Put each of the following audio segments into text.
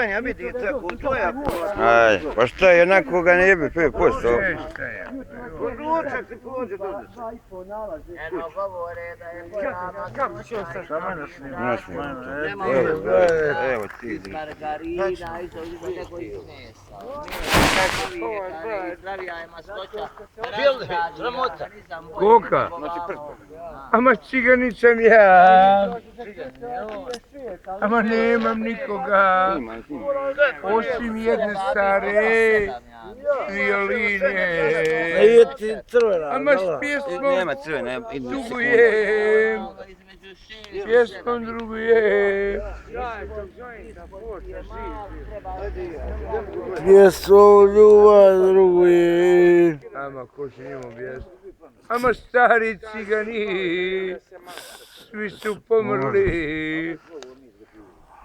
Tanja vidi tako, tvoja pola. Aj, pa šta je, onako ga ne jebe 5%. Ručak ti pođe dođe. Eno govore da je Borana Evo ti. iz margarina, iz nego iz mesa. Zdravija je maskoća. Sramota. Koka? Ama ciganin sam ja. Ama nemam nikoga. Osim jedne stare violine. Nije ti crvena. Ama s pjesmom Nema crvene, idu drugujem. Pjesmom drugujem. Pjesmo ljubav druguje. Ama ko će njemu objasniti? Ama stari cigani, svi su pomrli,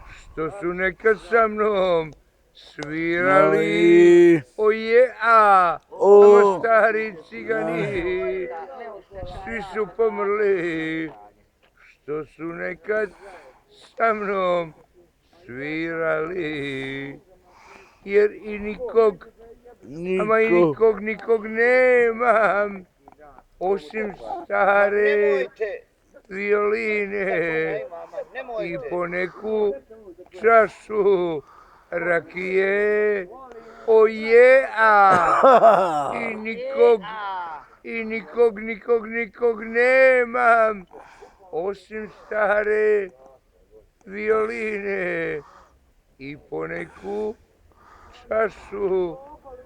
što su nekad sa mnom svirali. Oje, a, ama stari cigani, svi su pomrli, što su nekad sa mnom svirali. Jer i nikog, ama i nikog nemam, osim stare violine i poneku čašu rakije. Oje, a i nikog nemam, osim stare violine i poneku čašu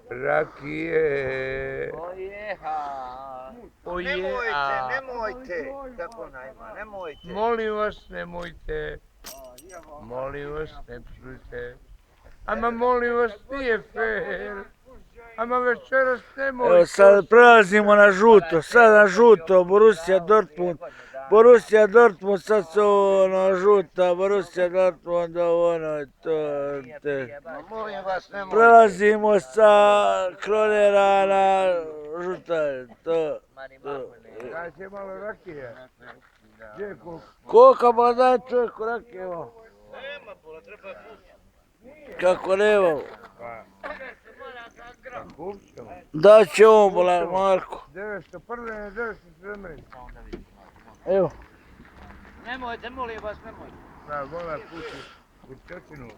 rakije. Nemojte, kako najma, nemojte. Molim vas, nemojte. Molim vas, ne psujte. Ama molim vas, nije fair. Ama večeras nemojte. Evo sad prelazimo na žuto, sad na žuto, Borussia Dortmund. Borussia Dortmund, sad su ono žuta, Borussia Dortmund, ono, to. Molim vas, nemojte. Prelazimo sa Kronera na žuta, to. Daj će malo rakije. Gdje je koliko? Koliko ma daj čovjeku rakije, evo. Nema pola, treba pusti. Kako nema? Kupćemo. Da će on, bola, Marko. 901, 917. Evo. Nemojte, molim vas, nemojte. Da, vola puti u četinu.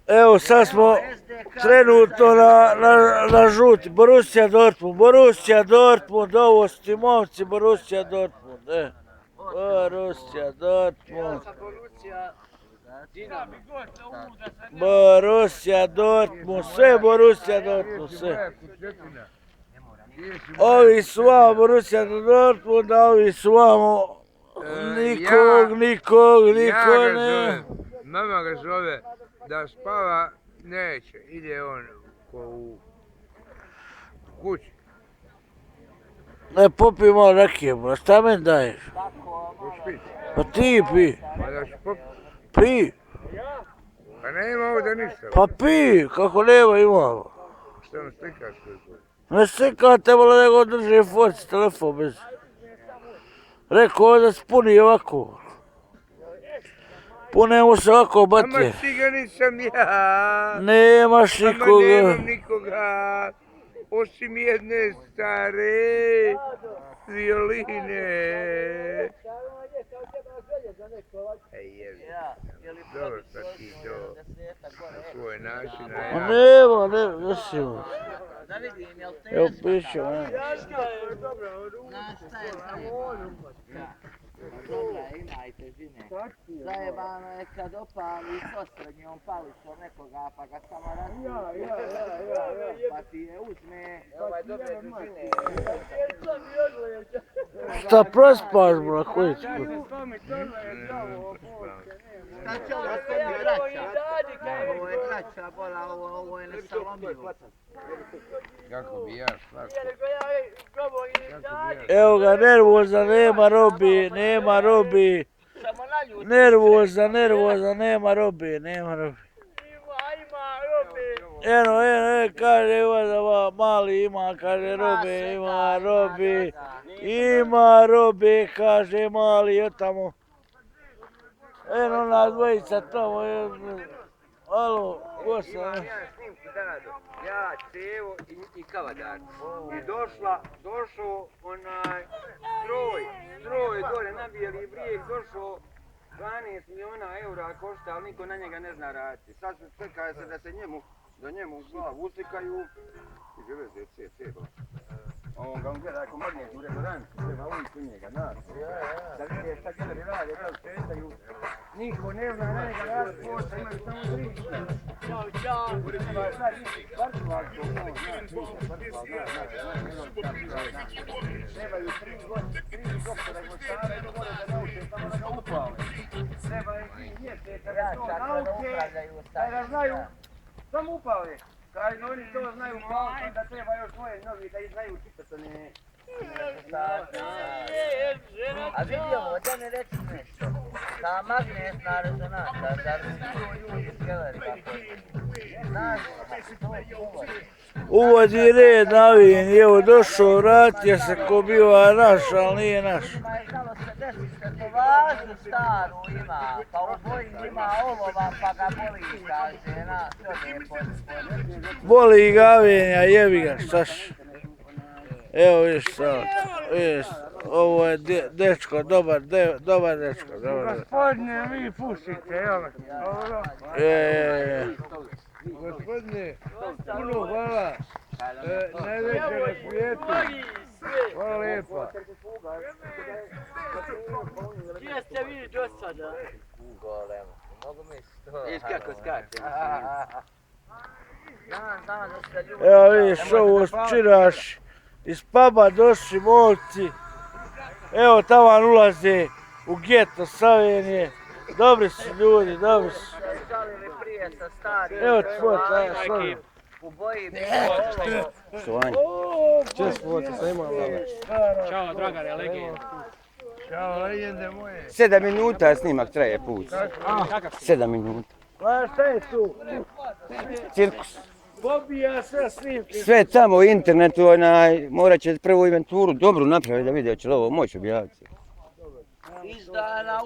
Evo sad smo trenutno na žuti, Borussia Dortmund, ovo su ti momci Borussia Dortmund, Borussia Dortmund, sve Borussia Dortmund, sve. Ovi su vamo Borussia Dortmund, a ovi su vamo nikog ne. Mama ga zove da spava, neće, ide on ko u kući. Ne, popi malo rakije, bro, šta meni daješ? Pa ti pi. Pa da ću popiti. Pi. Pa nema ovdje ništa. Pa pi, kako nema imamo. Šta nam slikaš koliko? Ne slika trebalo nego drži forci telefon bez. Rekao ovdje se puni ovako. Punemo se ovako baterije. Ama ciganin sam ja. Nemaš Ama nikoga. nemam nikoga. Osim jedne stare violine. Ej, jevi. Dobro, sad ti to na svoj način. Ma nema, nosimo. Da vidim, jel te Evo pišemo, ne. znaš šta je Dobra, imajte žine. Zajebano je kad opali s osrednjom palicom nekoga pa ga samo različi. Pa ti je uzme. Šta prospaš, bro, koji ću? Šta će ovo s tebi drača? Ovo je drača, bola, ovo je nesalomivo. Kako bi ja svako. Evo ga, nervozan, nema robi. Nervozan, nema robi. Eno, kaže Ivana, mali ima, kaže robe, ima robe, kaže mali, od tamo. Eno, ona dvojica tamo, alo. kosa. Imam ja snimku Dado, ja, Cevo i Kavadar. I došao stroj gore na Bijeli brijeg, došao 12 miliona eura košta, ali niko na njega ne zna raditi. Sad se čeka se da se njemu glavu uslikaju i žive se on gleda ako magnet u restoranci, treba uvijek u njega, znaš. Da vide šta kjeleri rade, da li šetaju. Niko ne zna na njega raditi, pošto imaju samo 3. Ćao. Trebaju 3 doktora i moštara i gore da nauče samo da ga upale. Trebaju i djece kada to nauče, da ga znaju, samo upale. Kad oni to znaju malo, onda treba još svoje novi da ih znaju čitati, ne. A vidi ovo, da mi reći nešto. Ta magnetna rezonanca, da ljudi iz Kellerga. Znaš, to uvodi. Uvodi red novin, evo došao, vratio se ko biva naš, ali nije naš. Ima je znalo se desiti, tetovažu staru ima, pa u boji ima olova, pa ga boli, kaže, na, čovjek. Boli ga avenja, jebi ga, štaš. Evo vidiš sad, vidiš, ovo je dečko, dobar dečko, dobar. Gospodine, vi pustite, jel? Je. Gospodine, puno hvala. Najveće na svijetu. Hvala lijepa. Gdje ste vi do sada? Golemo, mogu misliti to. Viš kako skače. Evo vidiš ovo čiraš, iz puba došli momci. Evo taman ulaze u geto Savenije. Dobri su ljudi, dobri su. Žalili prije sa starim. Evo tvoj, taj U boji bilo Štovanje. Ćao, Dragane, legend. Ćao, legende moje. 7 minuta snimak traje put. 7 minuta. Pa šta je tu? Cirkus. Pobija sve snimke. Sve tamo u internetu, morat će prvu inventuru dobru napraviti da vidi hoće li ovo moći objaviti. izdana